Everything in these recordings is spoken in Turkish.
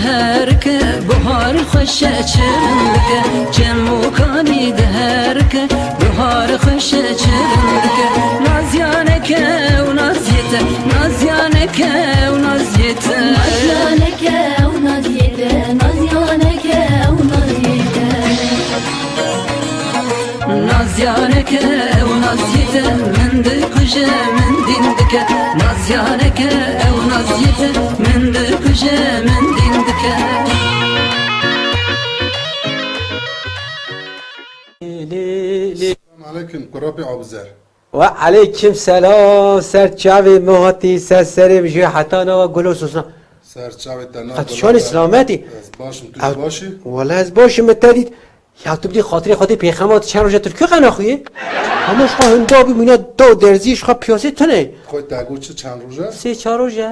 دهرك بهار خوش چرندك جمو کانی دهرك بهار خوش چرندك نازیانك و نازیت نازیانك و نازیت نازیانك و نازیت نازیانك و نازیت نازیانك و نازیت من دکج من دیندك نازیانك و نازیت من دکج من دیندك السلام عليكم قرابي عبزر وعليكم سلام سر چاوي مهاتي سر سر بجي حتى نوا قولوا سوسنا سر چاوي تنا خاطر شلون سلامتي باشم تو باشی والله از باشم متدید یا تو بدی خاطری خاطر پیغمبر چند روز ترکی قناخیه همش خو هندا ببینا دو درزیش خو پیاسه تنه خود تاگو چه چند روزه سه چهار روزه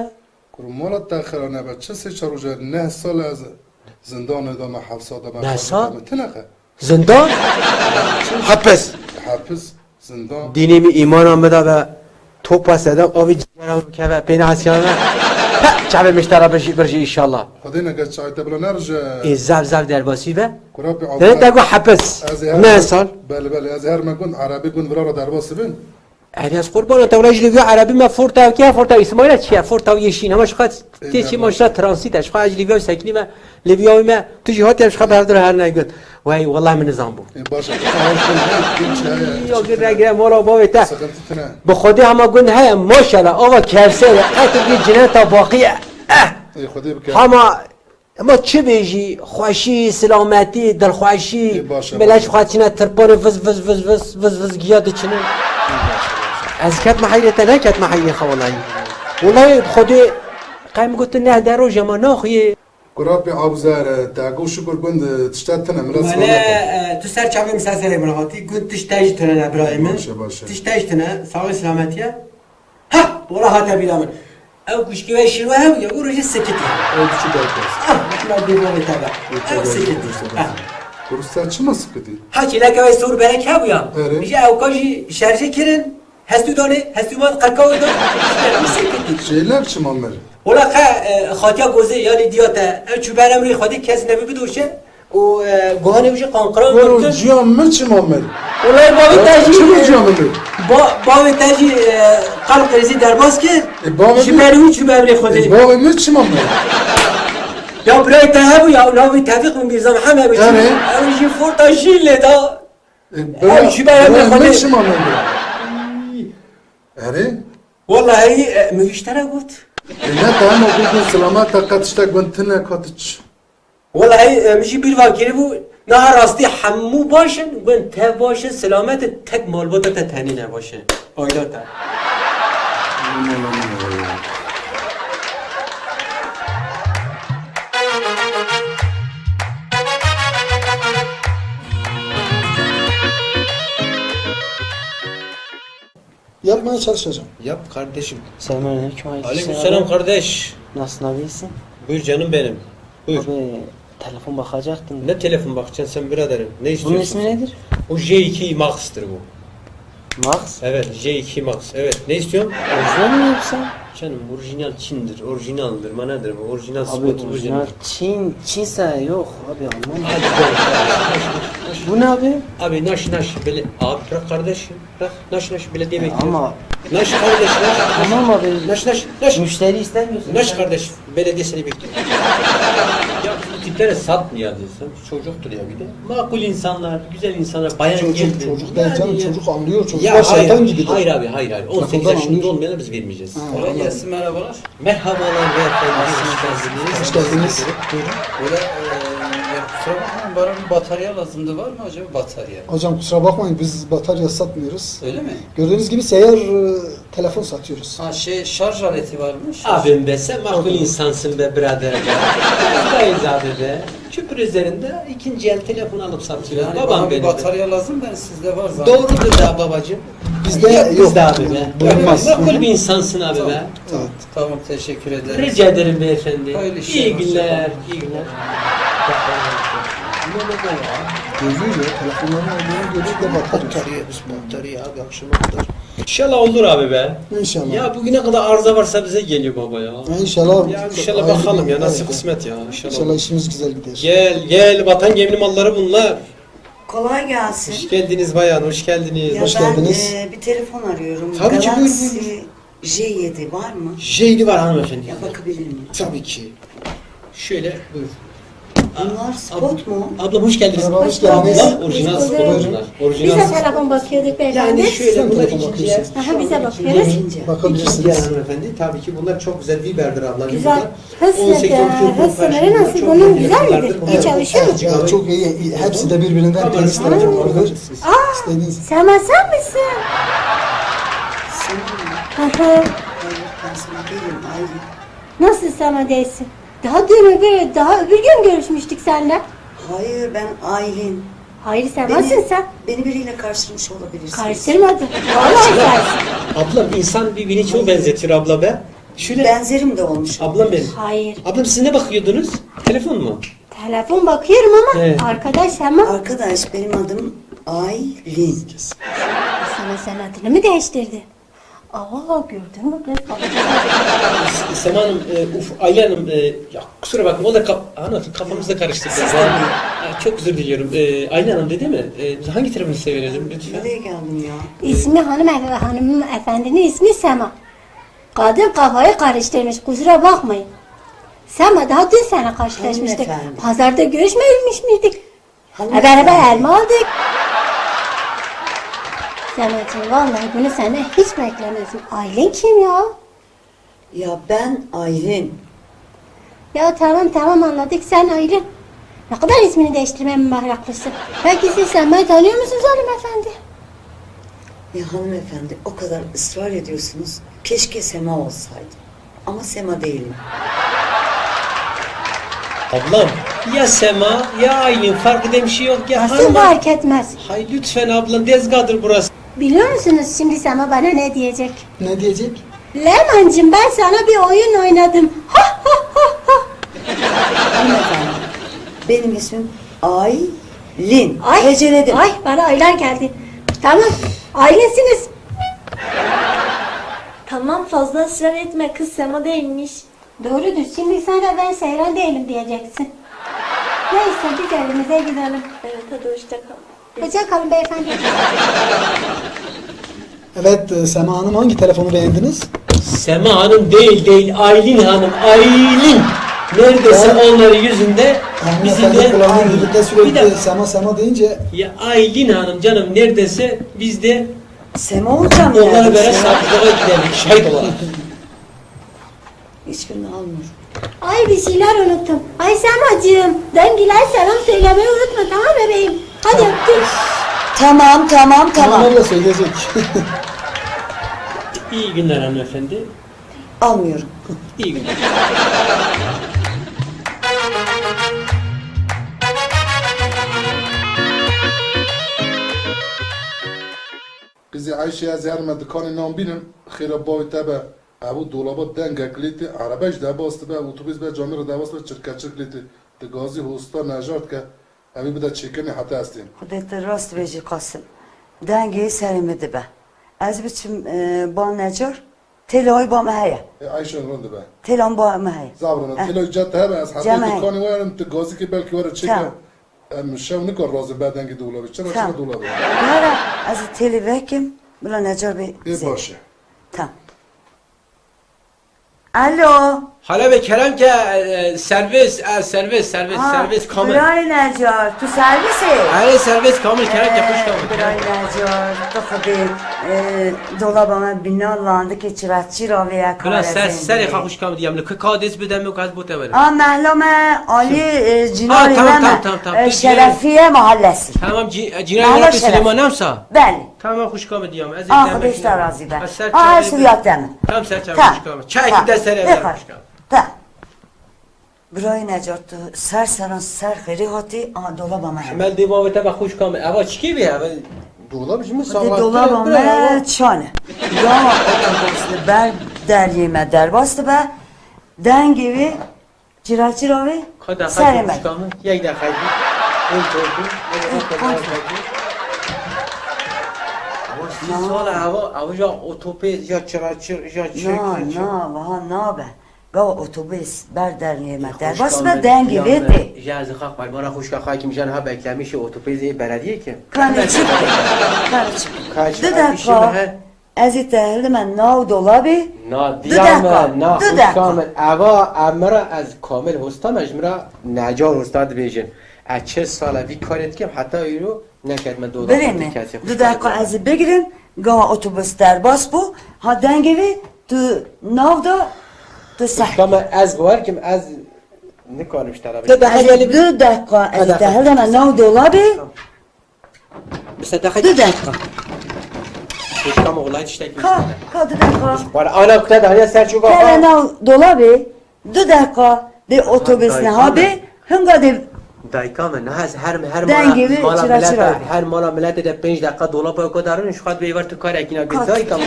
کرو مالت تاخرانه بچه سه چهار روزه 9 سال از زندان ادامه 7 سال ادامه 9 سال؟ تنقه زندان حبس حبس زندان دینی می ایمان آمده و تو پس ادم آبی جگرم که و بین حسیانه چاوی مشترا برشی ایشالله خودی نگه چای تبلا نرجه این زب در باسی و قرابي نه عبزر دگو حبس نه سال بله بله از هر مگون عربی گون برا در باس بین يعني از قربان تولج ليفيو عربي ما فورتا كيا فورتا اسماعيل تشيا فورتا ويشين همش خد تيجي ماشلا ترانسيت اش خاج ليفيو ساكني ما ليفيو ما تجي هات اش خبر هذا هر نقول واي والله من نظام بو باشه يا غير رجع مورا بابتا سخنت تنا بخودي هم قلنا هي ما شاء الله اوا كارثه اتبي جنات باقيه خودی بکن اما چه بیجی خوشی سلامتی دلخوشی باشه. ملش خواهد ترپان وز گیاد چنه از کت محیلتا نه کت محیلی خوالایی والله خودی قایم گفت نه در رو جمع ناخیه قرابي عبزر تاگو شکر گند تشتات تنا مرات مالا تو سر چاوی مسافر امراتی گفت تشتاج تنه ابراهیمه باشه باشه تشتاج تنه ساوی سلامتیه ها والله هاتا بیدامن او کشکی و شیروه هم یا او روژه سکتی اول چی درکاست احمد بیرون تبع او سکتی درسته چه مسکتی حاجی لکه وای سور برک ها بیا آره. میشه او کاجی شرجه کرن هستو دانه هستو ماد قرقاو دان سکتی şeyler çi mammer ولا خاطیا گوزه یالی دیاتا او چوبرم روی خاطی کسی نبی بدوشه و گوهانه بشه قانقران Oğlum گرتن cihan çi mammer والله باوی تاجی Çi cihanı باوی تاجی قلب قریزی درباز کرد باوی چوبروی چوبر روی خاطی Babamı çi mammer یا برای تهبو یا ناوی توفیق من بیرزم همه بچه آره. اوشی فورتا شیله دا چی برای Babamı خاطر çi mammer Eri والله هي مفيشترا قلت Ne tamam okudun selamat takat işte güntüne katıç والله هي مشي بيرفا كيربو نهار راستي حمو باشن وين تا باشن سلامت تك مالبوتا تتهنينا باشن اويلاتا Yapmaya çalışacağım. Yap kardeşim. Selamünaleyküm. Aleykümselam kardeş. Nasılsın abi, iyisin? Buyur canım benim. Buyur. Abi telefon bakacaktım. Ne telefon bakacaksın sen biraderim? Ne Bunun istiyorsun? ismi nedir? O J2 Max'tır bu. Max. Evet J2 Max. Evet ne istiyorsun? Orijinal mi yoksa? Canım orijinal Çin'dir. Orijinaldir. Manadır bu. Orijinal Abi spotur. orijinal Çinse yok abi anlamam. Hadi canım. Bu ne abi? Abi naş böyle. Abi bırak kardeşim. Bırak naş böyle diye bekliyorum. Ama Naş kardeş naş. tamam abi. Naş. Müşteri istemiyorsun. Naş kardeş. Belediyesini bekliyor. Ya bu tiplere satmıyor diyorsun. Çocuktur ya bir de. Makul insanlar, güzel insanlar, bayan geldi. Çocuk değil canım, Yani- çocuk anlıyor, Ya çocuklar şeytan gibidir. hayır abi hayır. 18 Lafından yaşında anlıyor. olmayana biz vermeyeceğiz. Kolay gelsin, merhabalar. Merhabalar beyefendi. Hoş geldiniz. Hoş geldiniz. Böyle ya kusura bakmayın, bana bir batarya lazımdı. Var mı acaba batarya? Hocam kusura bakmayın biz batarya satmıyoruz. Öyle mi? Gördüğünüz gibi seyyar telefon satıyoruz. Ha şarj aleti varmış. Abim be sen makul insansın be birader be. Buradayız abi be. Küpür üzerinde ikinci el telefon alıp satıyor. Yani Babam bana bir benim. batarya lazım, ben sizde var zaten. Doğrudur da babacığım. Bizde Yok yok. bizde abi be. Bulunmaz. Makul bir insansın abi be. Tamam, tamam teşekkür ederim. Rica ederim beyefendi. Hayırlı işler, İyi hoşça günler, kalın. iyi günler. Görüyor ya. Telefonların olduğunu görüyor da batarya. Batarya abi akşama kadar. İnşallah olur abi be. İnşallah. Ya bugüne kadar arıza varsa bize geliyor baba ya. İnşallah. Ya inşallah Hayırlı bakalım bir- ya nasıl evet. kısmet ya inşallah. İnşallah işimiz güzel gider. Gel vatan gemli malları bunlar. Kolay gelsin. Hoş geldiniz bayan hoş geldiniz. Ya Hoş ben geldiniz. Bir telefon arıyorum. Tabii ki, Galaxy buyurun. J7 var mı? Jeyli var hanımefendi. Ya bakabilir miyim? Tabii ki. Şöyle buyur. Bunlar spot mu? Ablam hoş geldiniz. Merhaba, hoş geldiniz. Abla orijinal spor bunlar. Orijinal Bize spor. telefon bakıyorduk beyefendi. Yani şöyle Sen bunlar telefon ikinci el. bakıyorsun. Aha bize bakıyoruz. İkinci. İkinci Bakabilirsiniz. el hanımefendi. Tabii ki bunlar çok güzel Viber'dir abla. Güzel. Bunlar. Hızlı 18, 19, hızları 15, nasıl? çok Bunun iyi güzel telefonlardır. midir? Bunlar İyi çalışıyor mu? Ya çok iyi. Hepsi de birbirinden Tamam, temiz tamam. telefonlardır. Aa, İstediğiniz. sen misin? Senin mi? Hı hı. Hayır ben sana değilim Aylin. Nasıl sana değilsin? Daha öbür gün görüşmüştük seninle. Hayır ben Aylin. Hayır sen nasılsın sen? Beni biriyle karıştırmış olabilirsin. Karıştırmadı. Vallahi sensin. Ablam insan birbirini çok benzetiyor abla be. Şöyle Benzerim de olmuş. ablam benim. Hayır. Ablam siz ne bakıyordunuz? Telefon mu? Telefon bakıyorum ama Evet. arkadaş ama Arkadaş benim adım Aylin. sana sen adını mı değiştirdi? Aa gördün mü kız? Sema Hanım, Ayla Hanım, ya kusura bakma o da hanımefendi kafamızda karıştı. Çok özür diliyorum. Ayla Hanım dedi mi? Hangi telefonu size verelim lütfen? Nereye geldim ya? İsmi hanımefendinin ismi Sema. Kadın kafayı karıştırmış kusura bakmayın. Sema daha dün sene karşılaşmıştık. Hanımefendi. Pazarda görüşmemiş miydik? Hanımefendi. Beraber elma aldık. Sema'cığım vallahi bunu senden hiç beklemezdim. Aylin kim ya? Ya ben Aylin. Ya tamam anladık sen Aylin. Ne kadar ismini değiştirmemin mahraklısın. Peki siz Sema'yı tanıyor musunuz hanımefendi? Ya hanımefendi o kadar ısrar ediyorsunuz. Keşke Sema olsaydı. Ama Sema değilim. Ablam ya Sema ya Aylin farkı da bir şey yok ya Nasıl hanım. fark etmez? Hay lütfen ablam dezgadır burası. Biliyor musunuz şimdi Sema bana ne diyecek? Ne diyecek? Leman'cığım ben sana bir oyun oynadım. Ha ha ha ha. Hanımefendi benim ismim Aylin. Ay, Heceledim. ay bana aylar geldi. Tamam, ailesiniz. Tamam fazla ısrar etme kız Sema değilmiş. Doğrudur, şimdi sana ben Seyran değilim diyeceksin. Neyse biz evimize gidelim. Evet hadi hoşça kal. Hoşça kalın beyefendi. Evet Sema Hanım hangi telefonu beğendiniz? Sema Hanım değil Aylin Hanım Aylin. Neredeyse onların yüzünde bizi Hanımefendi de kulağının dibinde Bir sürekli dakika. Sema deyince ya Aylin Hanım canım neredeyse biz de Sema olacağım onlara yani. göre saklığa giderdik şahit olarak. Hiçbirini almıyorum. Ay bir şeyler unuttum. Ay Semacığım, dengiler selam söylemeyi unutma tamam bebeğim. Hadi öptüm. Tamam. onlarla söyleyecek. İyi günler hanımefendi. Almıyorum. İyi günler. قزي عايشة زهر ما دكاني نام بينم خير باوي تبع ابو دولابا دنگا كليتي عربش ده باست به اتوبيس به جامعه ده باست به شركت كليتي تگازي هوستا نجات که ابي بده چيكني حتى استين Kudretli rast veci Kasım. Dengeyi serimedi be. Ez biçim ba necar. Teloy ba meheye. عايشة رند به Telon ba meheye. زابرنا تلو جات هبه از حتى جمعي. دكاني وارم تگازي که بلكي ورا چيكا تمام. مشاو نكر رازي بعد دنگي دولابي چرا Tamam. دولابي Yara ez teli vekim. Bula necar bir ايه zek. باشه Tamam. Alo. Hala be Kerem ki servis kamil. Bray necar. Tu servisi. Hayır servis kamil Kerem ki hoş kamil. Bray necar. Tu xudi dolabama binalandı ki çıratçı raviye Bela seri hoş kamil diyeyim. Ki kades bedem yok az bu temel. Mehlame Ali Cinali tamam. Şerefiye mahallesi. Tamam Mahalla cinayet şeref. Süleyman'ımsa. Belli. Tamam hoş kamil diyeyim. Arkadaşlar razı ben. Ser Aa çay- suyat deme. Tamam ser çay Tamam. hoş kamil. Çay ki de seri Tamam. hoş kamil. Tamam. Burayı necattı. Ser xeri hati ama dolabama. Mel devamete bak hoş kamil. Ava çıkıyor ya. Dolabı mı sağlam? Dolabama çane. Ya otobüsle ber deryeme derbastı be. Den gibi ciratçı ravi Kada serime. hoş kamil. Yek de haydi. Ama otopez ya çıraçır ya Na, na be. Gava otobüs berderliğime der. Basma dengi veti. Jazı kalk var bana hoş kalk kim jan ha beklemiş otopezi belediye ki. Kanı çıktı. Kanı çıktı. Kaç Bir dakika. Ezi tehli men nav dolabi. Na Bir dakika, diyame na bir dakika. kamel ava amra az kamel hosta mecmura nacar hosta dibejin. Açı sala vi karet kim hatta yürü neketme doda. Bilin mi? Bir dakika ezi begirin. Gava otobüs der bas bu. Ha dengevi tu navda tu sah. Kama az var kim az ne karmış tarafı. Bir dakika ezi tehli men nav dolabi. Mesela daha Bir dakika. kama olay işte ki. Ka, bir dakika. Var ana kıta da ya Selçuk Hele ağa. nav dolabi. Bir dakika. De otobüs ne abi? Hınga de Dayka mı? Naz her Dengevi, mala çıra millete çıra. her mala millete de 5 dakika dolaba kadarın şu kadar beyvar tu karekine bir dayka mı?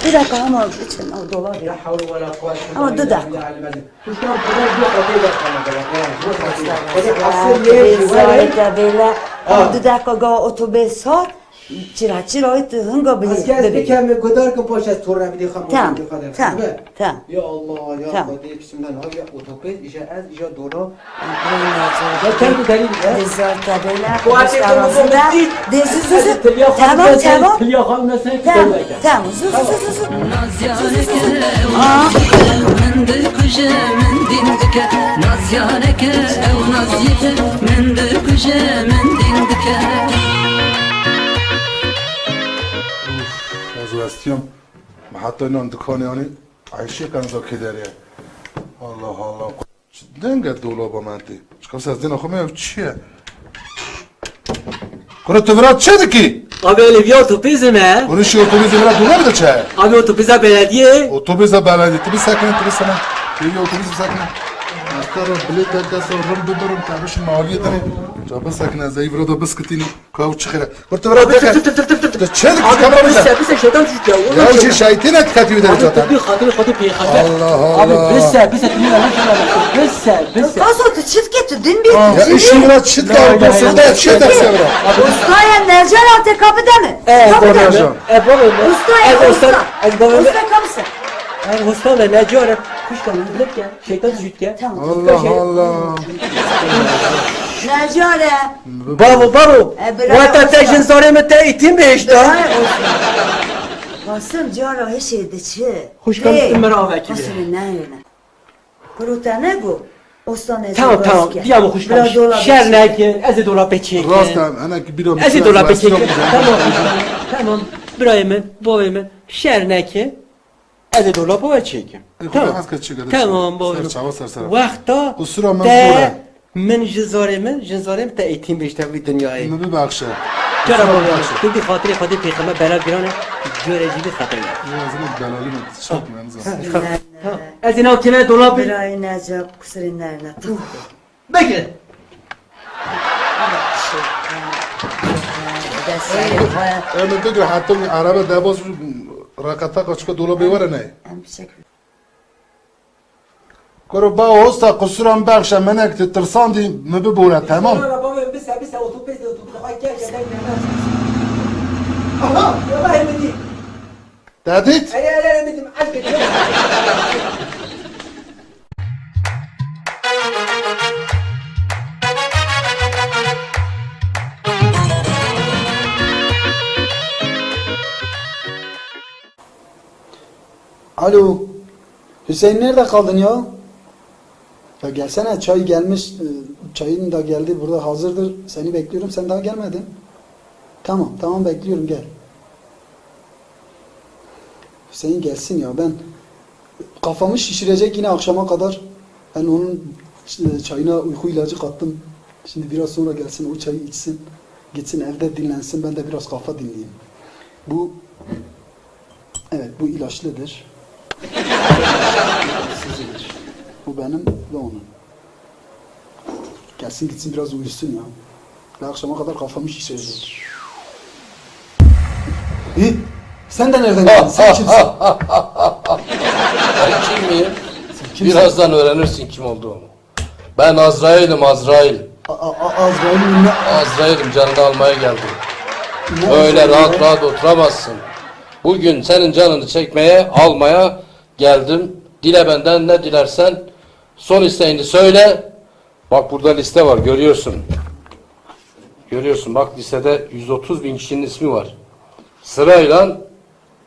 bir dakika ama için o dolabi. La havle ve la kuvvete Ama illa dur da. billah al-azim. Şu an kadar bir kapıyı da kalmadı. Zayda bela. Bir dakika ga otobüs sat. Çıra it hınga bile. Asker bir kemi kadar ki poşet sonra bir dikkat. Tamam. Tamam. Ya Allah ya Tamam. Hadi bismillah abi otoped işe az işe doğru. Ya kendi dalil ya. Zayda bela. Kuatı Arasında. Desiz. Tamam tamam. Tamam. Sus. Nazyareke من دکجه من دین دکه نازیارکه او نازیته من دکجه من دین دکه از وستیم حتی اینان دکانی آنی عیشی کنزا که داریه الله الله دنگه دولا با من تی شکم از دین آخو میگم چیه کنه تو برات چه دکی؟ Abi Olivia otopezime. کنه شی اتوبیزی برات دولا بده چه؟ Abi otopeza belediye. اتوبیزا بلدی تبی سکنه تبی سنه تبی اتوبیز سکنه اختار بلیت دست رم ببرم تعبش مالیه تنی جا بس سکنه زی برات بس کتینی کاو چخیره کنه برات دکه چه دکی کامرا بیزه Bize şeytan çocuk ya. ya چه شایتینه تکتی بیداری جاتا Bir hatırı peygamber. Allah Abi Allah. bize dinle lan bize. Kasotı çift getir din bir. Ya işin biraz çıt var basın da çiğ derse bırak. Ustaya Nercan altı kapıda mı? Kapıda Kapıda Nercan. mı? Babam. Ustaya usta. babam. Usta kapısı. Usta ve Necar. Kuş kanı bilek ya. Şeytan çocuk ya. Tamam. Allah Allah. Nercan'e. Bravo. bravo. Vata tejin zoreme te itim beşta. Basın cara her şeyde çi. Hoş geldin merhaba ekibi. Basın nerede? Kuruta ne bu? Usta ne? Tamam. Bir ama hoş geldin. Şernek. Ezi dolap çekin. Rastam ana ki bir Ezi dolap çekin. Tamam. Braymen, boymen, şerneki. Ezi dolap çekin. Tamam boy. Vakta. Kusura te menzure. من جزارم تا ایتیم بیشتر وی دنیای Ne bir bakşa. چرا بابا تو بی خاطر خودی پیغمبر بلا گرانه جوره جیبی خاطر Yazını belalım çok menzur. از اینا کمه دولاب Birayı necap kusurun nerede? بگیر Ama bir hatta araba dabas rakata kaçka dola bevara ne? Koro ba hosta kusuran bakşa menek te tırsandi mı bora tamam. بابا بس اتوبیس خواهی که آها والله بدي Dedit? انا بدي معلق Alo. Hüseyin nerede kaldın ya? Ya gelsene çay gelmiş. Çayın da geldi burada hazırdır. Seni bekliyorum. Sen daha gelmedin. Tamam bekliyorum gel. Hüseyin gelsin ya ben kafamı şişirecek yine akşama kadar. Ben onun çayına uyku ilacı kattım. Şimdi biraz sonra gelsin o çayı içsin. Gitsin evde dinlensin. Ben de biraz kafa dinleyeyim. Bu evet bu ilaçlıdır. Bu benim ve onun. Gelsin gitsin biraz uyusun ya. Ve akşama kadar kafamı şişirecek. İyi. Sen de nereden geldin? Sen kimsin? Ben kim miyim? Birazdan öğrenirsin kim olduğumu. Ben Azrail'im Azrail. Azrail'in ne? Azrail'im canını almaya geldim. Ne Öyle Azrail rahat ya? rahat oturamazsın. Bugün senin canını çekmeye, almaya geldim. Dile benden ne dilersen. Son isteğini söyle. Bak burada liste var, görüyorsun. Görüyorsun bak listede 130 bin kişinin ismi var. Sırayla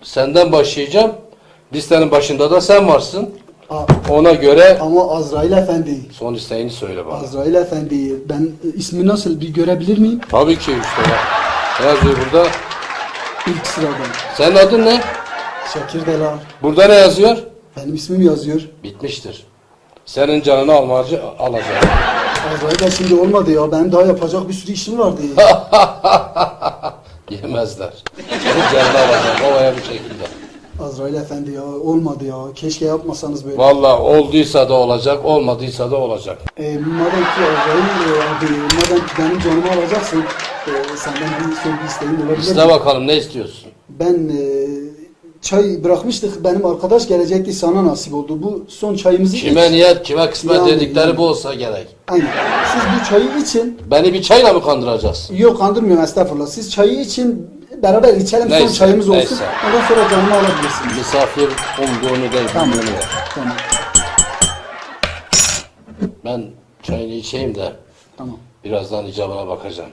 senden başlayacağım. Listenin başında da sen varsın. Ona göre Ama Azrail Efendi. son isteğini söyle bana. Azrail Efendi. Ben ismi nasıl bir görebilir miyim? Tabii ki işte ya. Ne yazıyor burada? İlk sıradan. Senin adın ne? Şakir Delar. Burada ne yazıyor? Benim ismim yazıyor. Bitmiştir. Senin canını alacağım. Azrail de şimdi olmadı ya. Benim daha yapacak bir sürü işim vardı. Yemezler. Senin canını alacağım. Olaya bu şekilde. Azrail Efendi ya olmadı ya. Keşke yapmasanız böyle. Vallahi olduysa da olacak, olmadıysa da olacak. Madem ki Azrail abi, madem ki benim canımı alacaksın, senden bir son bir isteğim olabilir mi? İste bakalım ne istiyorsun? Ben çay bırakmıştık. Benim arkadaş gelecekti, sana nasip oldu. Bu son çayımızı Kime iç. niyet, kime kısmet Yani, dedikleri yani. bu olsa gerek. Aynen. Siz bu çayı için, Beni bir çayla mı kandıracaksın? yok kandırmıyorum estağfurullah. Siz çayı için beraber içelim, Neyse, son çayımız olsun. neyse. Ondan sonra canımı alabilirsiniz. Misafir umduğunu değil, Tamam. umduğunu ver. Tamam. Ben çayını içeyim de Tamam. birazdan icabına bakacağım.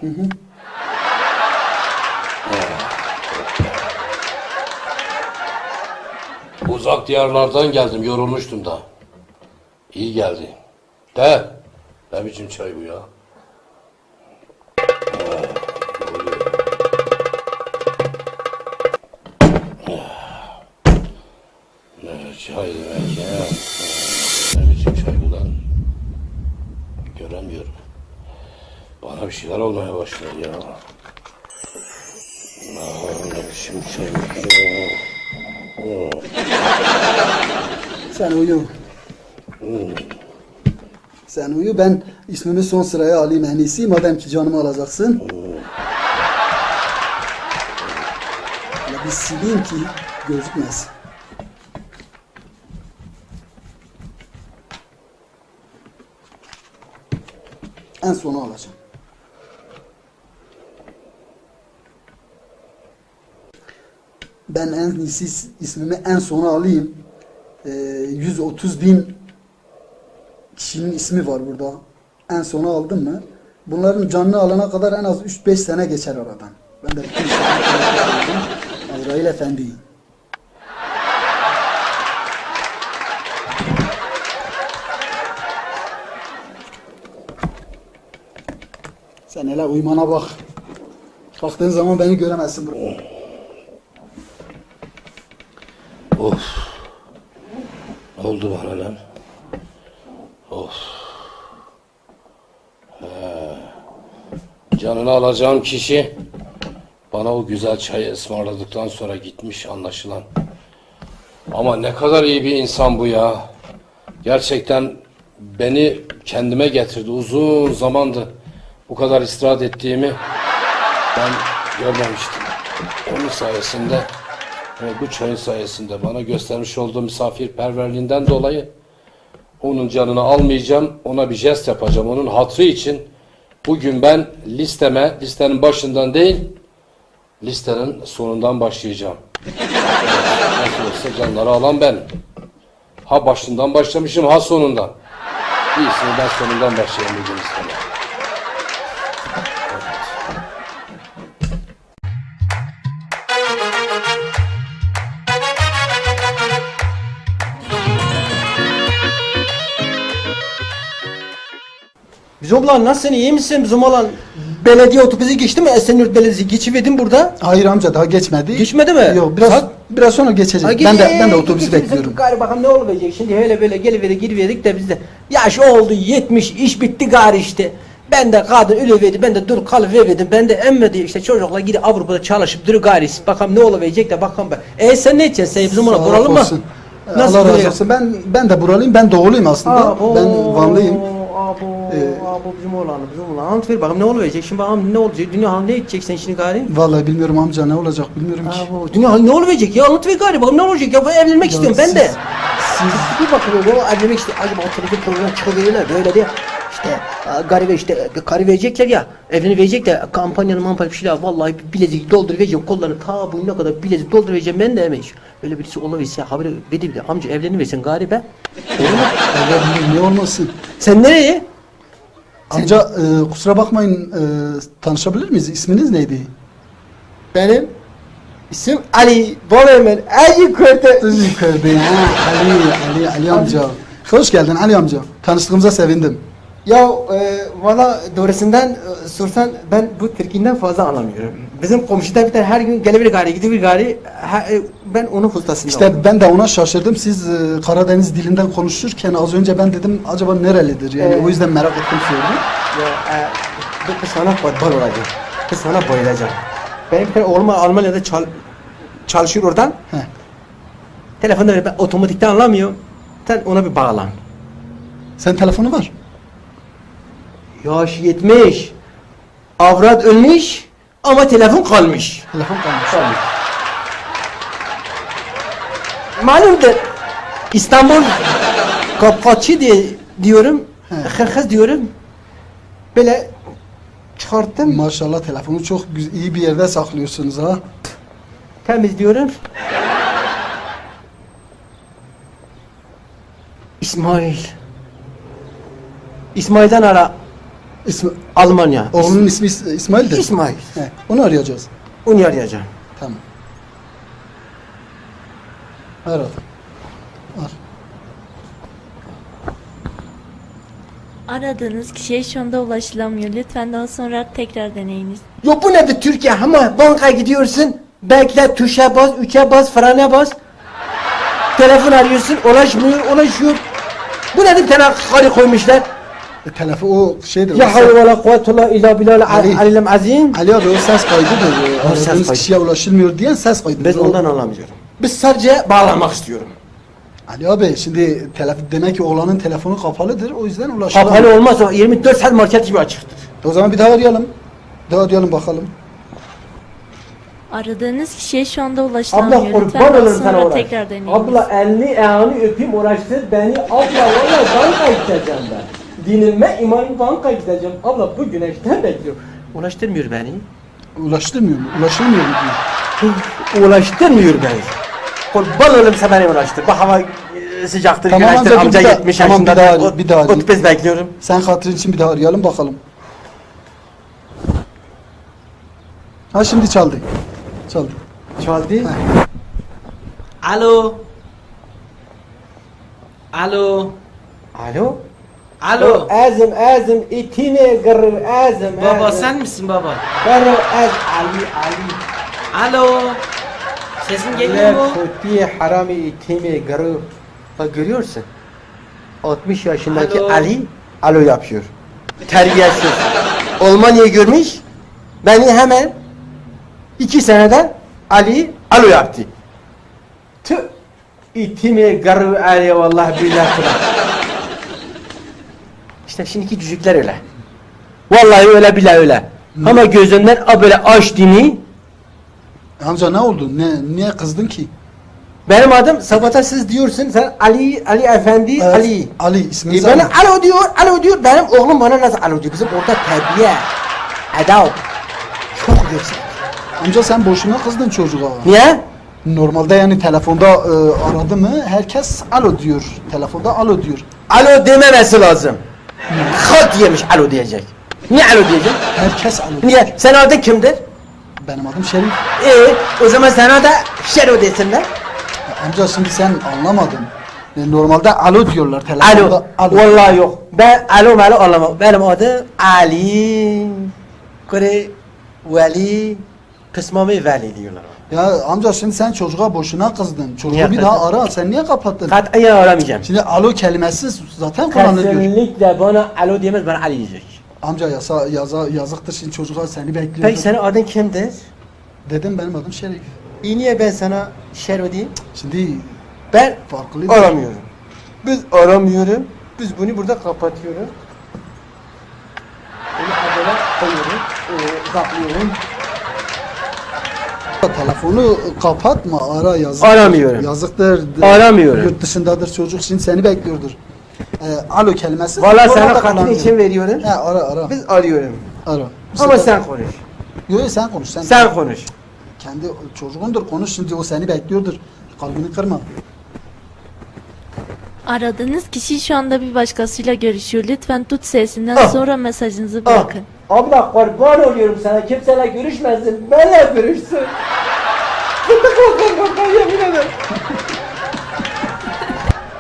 Uzak diyarlardan geldim, yorulmuştum da. İyi geldi. De, ne biçim çay bu ya? Ne çay demek ya? Ne biçim çay bu lan? Göremiyorum. Bana bir şeyler olmaya başladı ya. Ne biçim çay ya? Sen uyu. Sen uyu, ben ismimi son sıraya alayım en iyisi. Madem ki canımı alacaksın. Böyle bir sileyim ki gözükmesin. En sona alacağım. Ben en iyisi ismimi en sona alayım. 130 bin kişinin ismi var burada. En sona aldım mı? Bunların canını alana kadar en az 3-5 sene geçer aradan. Ben de bütün işlerimi Azrail Efendi. Sen hele uymana bak. Kalktığın zaman beni göremezsin burada. Of. Ne oldu bana lan? Of. Canını alacağım kişi bana o güzel çayı ısmarladıktan sonra gitmiş anlaşılan. Ama ne kadar iyi bir insan bu ya. Gerçekten beni kendime getirdi. Uzun zamandır bu kadar istirahat ettiğimi ben görmemiştim. Onun sayesinde bu çayın sayesinde bana göstermiş olduğu misafirperverliğinden dolayı onun canını almayacağım, ona bir jest yapacağım. Onun hatrı için bugün ben listenin başından değil, listenin sonundan başlayacağım. Nasıl olsa canları alan ben. Ha başından başlamışım, ha sonundan. İyisini ben sonundan başlayayım bugün listeme. Bizim oğlan nasılsın, iyi misin bizim oğlan? Belediye otobüsü geçti mi? Esenyurt Belediyesi geçiverdim burada. Hayır amca, daha geçmedi. Geçmedi mi? Yok, biraz sonra geçecek. Ben de otobüsü bekliyorum. Gari bakalım ne olacak şimdi, öyle böyle geliverdik giriverdik de bizde. Yaş oldu 70, iş bitti gari işte. Ben de kadın ölüverdi, ben de dur kalıverdim. Ben de emmedi işte, çocukla gidip Avrupa'da çalışıp dur gari. Bakalım ne olacak da bakalım ben. Sen ne edeceksin? Sen bizim ona buralım mı? Allah razı olsun. Ben de buralıyım. Ben doğuluyum aslında. Ben Vanlıyım. Bu bizim oğlan. Anlat ver bakalım ne olacak şimdi, bakalım ne olacak? Dünya ne edeceksin şimdi gari? Vallahi bilmiyorum amca, ne olacak bilmiyorum ki. Dünya ne olacak ya, anlat ver gari bakalım ne olacak ya, ben evlenmek istiyorum ben de. Siz Bir bakın o evlenmek istiyor. Acaba o televizyon programına çıkıverirler böyle diye. İşte Garibe işte karı verecekler ya, evini verecekler, kampanyanın mampanya bir şeyler, vallahi bilezik dolduruvereceğim, kollarını ta boynuna kadar bilezik dolduruvereceğim, ben de emeğim. Öyle birisi olabilse haberi dedi bile, amca evleniversin garibe. Olur mu? Allah bilir, ne olmasın. Sen nereye? Amca kusura bakmayın, tanışabilir miyiz? İsminiz neydi? Benim isim Ali, bana hemen Ali Kırdı. Yukarıda ha, Ali amca. Hoş geldin Ali amca. Tanıştığımıza sevindim. Ya valla doğrusundan sorsan ben bu Türkiye'den fazla anlamıyorum. Bizim komşuda bir tane her gün gelebilir gari, gidebilir gari. Ben onun ustasıyım. İşte ben de ona şaşırdım. Siz Karadeniz dilinden konuşurken az önce ben dedim acaba nerelidir? Yani o yüzden merak ettim sordum. Ya bu kız sana bal olacak. Kız sana bayılacak. Benim bir tane oğlum Almanya'da çalışıyor oradan. He. Telefonda ben otomatikten anlamıyorum. Sen ona bir bağlan. Sen telefonu var. Yaş 70. Avrat ölmüş ama telefon kalmış. Telefon kalmış. Malumdur. İstanbul kapatçı diyorum. Kırkız diyorum. Böyle çıkarttım. Maşallah telefonu çok iyi bir yerde saklıyorsunuz ha. Temizliyorum. İsmail. İsmail'den ara. Almanya. Oğlunun ismi İsmail'dir. İsmail. He, onu arayacağız. Onu arayacağım. Tamam. Ara. Aradığınız kişiye şu anda ulaşılamıyor. Lütfen daha sonra tekrar deneyiniz. Yok bu nedir Türkiye ama bankaya gidiyorsun. Bekle tuşa bas, 3'e bas, frene bas. Telefon arıyorsun, ulaşıyor. Bu nedir bir tane karı koymuşlar. Telefon o şeydir. Ya havle ve la kuvvetullah illa bilal alilem azim. Ali abi o ses kaydıdır. O ses Aradığınız kaydı. kişiye ulaşılmıyor diyen ses kaydıdır. Ben ondan anlamıyorum. Biz sadece bağlanmak istiyorum. Ali abi şimdi demek ki oğlanın telefonu kapalıdır. O yüzden ulaşılamıyor. Kapalı olmaz o 24 saat market gibi açıktır. O zaman bir daha arayalım. Bir daha arayalım bakalım. Aradığınız kişiye şu anda Abla ulaşılamıyor. Lütfen kurban daha olurum sana sonra uğraş. tekrar deneyiniz. Abla elini ayağını öpeyim uğraştır beni. Abla valla banka gideceğim ben. Dinime imanım banka gideceğim. Abla bu güneşten bekliyorum. Ulaştırmıyor beni. Ulaştırmıyor mu? Ulaşılmıyor mu diyor. Ulaştırmıyor beni. Kurban olurum sen beni uğraştır. Bak hava sıcaktır, Tamam güneştir. amca, Amca bir daha- 70 tamam, yaşında. bir daha arayayım, bir daha arayayım. 35 bekliyorum. Sen hatırın için bir daha arayalım bakalım. Ha şimdi çaldı. Çaldı. Çaldı. Heh. Alo. Alo. Alo. Alo. Azim itine gırır azim. Baba sen misin baba? Gırır Ali. Alo. Sesin geliyor mu? Kuti harami itime gırır. Bak görüyorsun. 60 yaşındaki Alo. Ali alo yapıyor. Terbiyesiz. Almanya'yı görmüş. Beni hemen 2 seneden Ali alo yaptı. Tüh. İtime gırır Ali vallahi billahi. İşte şimdiki cücükler öyle. Vallahi öyle bile öyle. Ama gözünden böyle açtığını. Amca ne oldu? Niye kızdın ki? Benim adım sabata siz diyorsun sen Ali Efendi Evet, Ali. Ali isminiz Bana Ali. alo diyor. Benim oğlum bana nasıl alo diyor? Bizim orada terbiye, edab çok yüksek. Amca sen boşuna kızdın çocuğa. Niye? Normalde yani telefonda aradı mı herkes alo diyor. Telefonda alo diyor. Alo dememesi lazım. Hat yemiş alo diyecek. Niye alo diyecek? Herkes alo diyor. Niye? Sen adın kimdir? Benim adım Şerif. O zaman sana da şero desinler. Amca şimdi sen anlamadın. Normalde alo diyorlar telefonda. Alo. Vallahi yok. Ben alo anlamam. Benim adım Ali. Kore Veli. Kısmami Veli diyorlar. Ya amca şimdi sen çocuğa boşuna kızdın. Çocuğu Niye bir daha ara. Sen niye kapattın? Katiyen aramayacağım. Şimdi alo kelimesi zaten kullanılıyor. Kesinlikle bana alo diyemez, bana Ali diyecek. Amca yazıktır şimdi çocuğa seni bekliyor. Peki senin adın kimdir? Dedim benim adım Şerif. Niye ben sana şero diyeyim? Şimdi Ben farklı. aramıyorum. Biz aramıyorum. Biz bunu burada kapatıyoruz. Bunu böyle koyuyorum. Kaplıyorum. Telefonu kapatma ara yazık. Aramıyorum. Yazıktır. Aramıyorum. Yurt dışındadır çocuk şimdi seni bekliyordur. alo kelimesi. Valla Orada sana kullanılıyor. kartın için veriyorum. He ara. Biz alıyorum. Ara. Ama sen konuş. Yok sen konuş. Sen konuş. Kendi çocuğundur konuş şimdi o seni bekliyordur. Kalbini kırma. Aradığınız kişi şu anda bir başkasıyla görüşüyor. Lütfen tut sesinden sonra mesajınızı bırakın. Abla kurban oluyorum sana. Kimseyle görüşmesin. Benle görüşsün. Yemin ederim.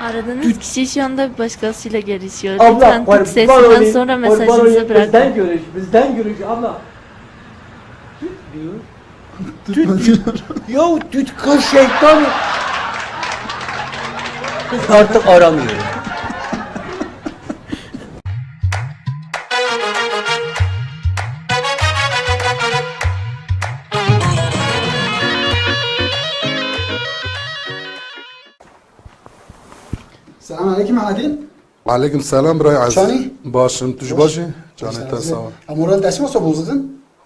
Aradığınız kişi şu anda bir başkasıyla görüşüyor. Abla Lütfen tut kurban sesinden olayım. sonra Kurban mesajınızı olayım. bırakın. Bizden görüş. Bizden görüş abla. Tut diyor. Tut diyor. Yo tut kız şeytan. Kız artık aramıyorum. Selamun aleyküm Adil. Aleyküm selam برای عزیز چانی؟ باشم توش باشی جانی تا سوا Amorad dersimi nasıl bozdun?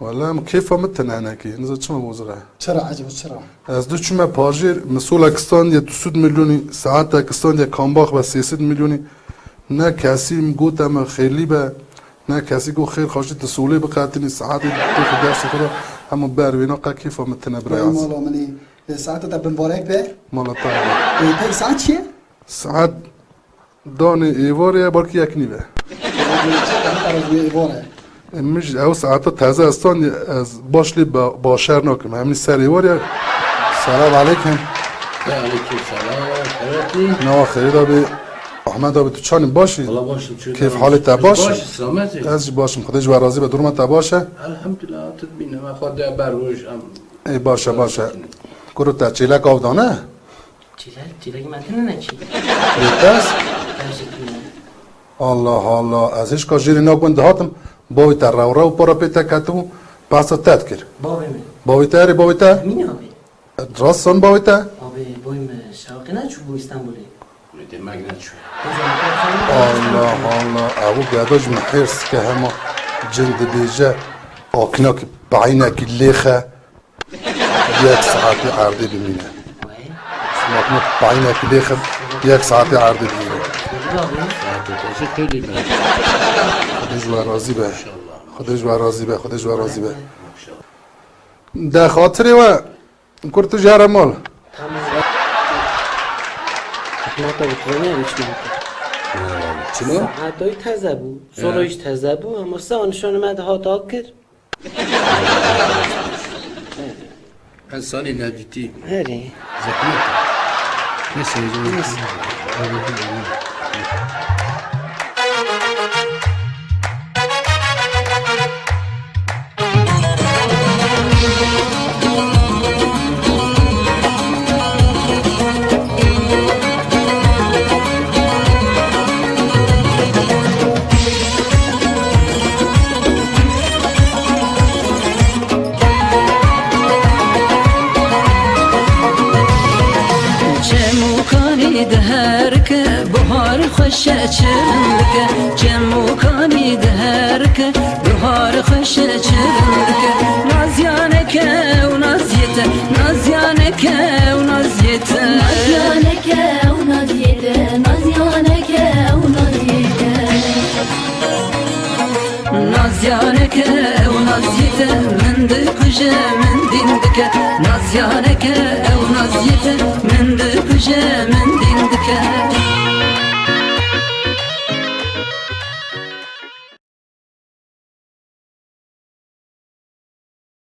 والله ما كيف متن انا كي نزل چما بوزغه Çıra acaba çıra. از دو چما پاجر مسئول اکستان یا 200 میلیونی ساعت اکستان یا کامباخ و 300 میلیونی نه کسی میگوت اما خیلی به نه کسی گو خیر خوشی تسولی بقاتنی ساعت تو خدا سفر هم بروینا قا كيف متن برای عزیز Mala mali. Saate de mübarek be. مالا طالب Tek saat çiye? ساعت دان ایواریا بلکه یک نیوه مش او ساعت تازه استان از باشلی با شهر نکم همین سر ایواریا سلام علیکم Aleyküm selam. Ferhatli. نوا خیلی دابی احمد دابی تو چانی باشی Valla başım çöğde. کیف حالت تا باشه Baş selamet. از باشم خودش و راضی به درمت تا باشه Elhamdülillah tedbine ve khode berruş am. ای باشه باشه کرو تا چیلک آو دانه Çilek metni ne ki? بیتس الله الله از هیچ کاجیری نکن دهاتم باوی تا رو رو پارا پیتا کتو پاسا تد کر Babam mı? باوی تا ری باوی تا Min abi. راستان باوی تا Abi boyum şarkı ne şu bu İstanbul'u? Ne demek ne çöğ. الله الله ابو قادوج من حرص كهما جند بيجا اوكناك بعينك الليخة ياك ساعتي عرضي بمينا سمعتنا بعينك الليخة ياك ساعتي عرضي بمينا Teşekkür ederim. خدش راضي به خدش راضي به خدش راضي به ده خاطري و كنت جارة مال Ahmet abi trenler hiç mi? چلو؟ Hatta teze bu. Sonra hiç teze bu ama sen şu an med hata kır. İnsanı nediti. Heri. Zahmet. Ne söyleyeceğim? جموکانی دهرک بهار خوش چرندک جموکانی دهرک بهار خوش چرندک نازیانک و نازیت نازیانک و نازیت Nazyane ke u nazyete, nazyane ke u nazyete. نازیانک و نازیت من دکجه من دیندک نازیانک و نازیت من دکجه من دیندک